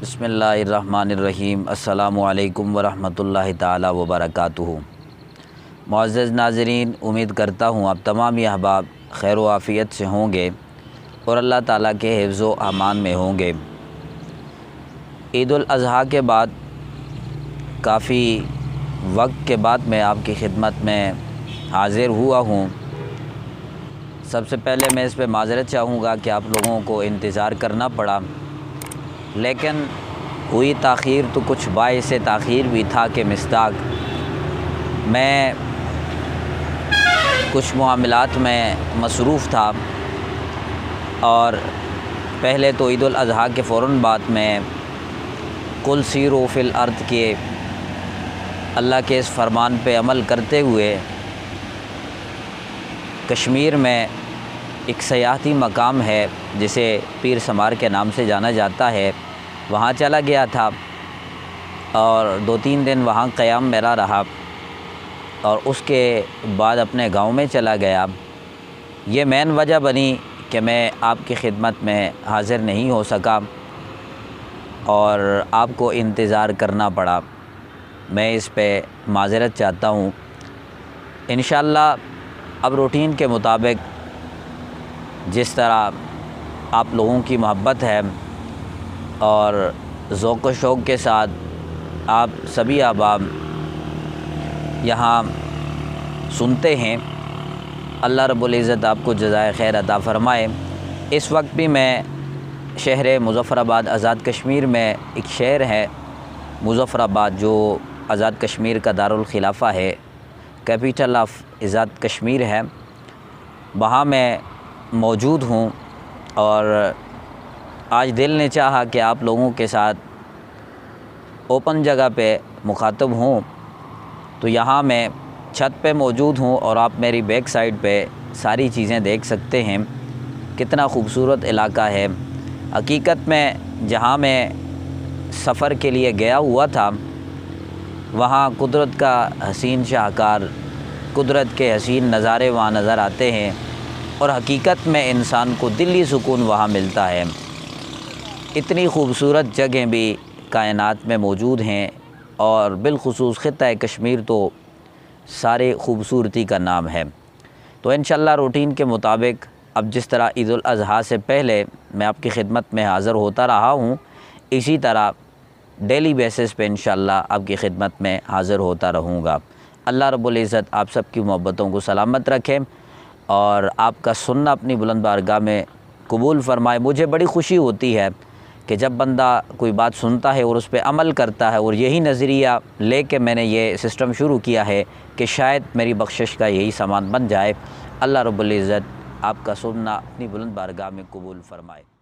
بسم اللہ الرحمن الرحیم۔ السلام علیکم ورحمۃ اللہ تعالی وبرکاتہ۔ معزز ناظرین، امید کرتا ہوں آپ تمام ہی احباب خیر و عافیت سے ہوں گے اور اللہ تعالیٰ کے حفظ و امان میں ہوں گے۔ عید الاضحیٰ کے بعد کافی وقت کے بعد میں آپ کی خدمت میں حاضر ہوا ہوں۔ سب سے پہلے میں اس پہ معذرت چاہوں گا کہ آپ لوگوں کو انتظار کرنا پڑا، لیکن ہوئی تاخیر تو کچھ باعث تاخیر بھی تھا کہ مصداق میں کچھ معاملات میں مصروف تھا، اور پہلے تو عید الاضحیٰ کے فوراً بعد میں قل سیروا فی الارض کے اللہ کے اس فرمان پہ عمل کرتے ہوئے کشمیر میں ایک سیاحتی مقام ہے جسے پیر سمار کے نام سے جانا جاتا ہے، وہاں چلا گیا تھا اور 2-3 دن وہاں قیام میرا رہا، اور اس کے بعد اپنے گاؤں میں چلا گیا۔ یہ مین وجہ بنی کہ میں آپ کی خدمت میں حاضر نہیں ہو سکا اور آپ کو انتظار کرنا پڑا۔ میں اس پہ معذرت چاہتا ہوں۔ انشاءاللہ اب روٹین کے مطابق جس طرح آپ لوگوں کی محبت ہے اور ذوق و شوق کے ساتھ آپ سبھی احباب یہاں سنتے ہیں، اللہ رب العزت آپ کو جزائے خیر عطا فرمائے۔ اس وقت بھی میں شہر مظفر آباد آزاد کشمیر میں ایک شہر ہے مظفر آباد، جو آزاد کشمیر کا دارالخلافہ ہے، کیپٹل آف آزاد کشمیر ہے، وہاں میں موجود ہوں، اور آج دل نے چاہا کہ آپ لوگوں کے ساتھ اوپن جگہ پہ مخاطب ہوں، تو یہاں میں چھت پہ موجود ہوں اور آپ میری بیک سائڈ پہ ساری چیزیں دیکھ سکتے ہیں۔ کتنا خوبصورت علاقہ ہے۔ حقیقت میں جہاں میں سفر کے لیے گیا ہوا تھا، وہاں قدرت کا حسین شاہکار، قدرت کے حسین نظارے وہاں نظر آتے ہیں، اور حقیقت میں انسان کو دلی سکون وہاں ملتا ہے۔ اتنی خوبصورت جگہیں بھی کائنات میں موجود ہیں، اور بالخصوص خطہ کشمیر تو سارے خوبصورتی کا نام ہے۔ تو انشاءاللہ روٹین کے مطابق اب جس طرح عید الاضحیٰ سے پہلے میں آپ کی خدمت میں حاضر ہوتا رہا ہوں، اسی طرح ڈیلی بیسس پہ انشاءاللہ آپ کی خدمت میں حاضر ہوتا رہوں گا۔ اللہ رب العزت آپ سب کی محبتوں کو سلامت رکھے اور آپ کا سننا اپنی بلند بارگاہ میں قبول فرمائے۔ مجھے بڑی خوشی ہوتی ہے کہ جب بندہ کوئی بات سنتا ہے اور اس پہ عمل کرتا ہے، اور یہی نظریہ لے کے میں نے یہ سسٹم شروع کیا ہے کہ شاید میری بخشش کا یہی سامان بن جائے۔ اللہ رب العزت آپ کا سننا اپنی بلند بارگاہ میں قبول فرمائے۔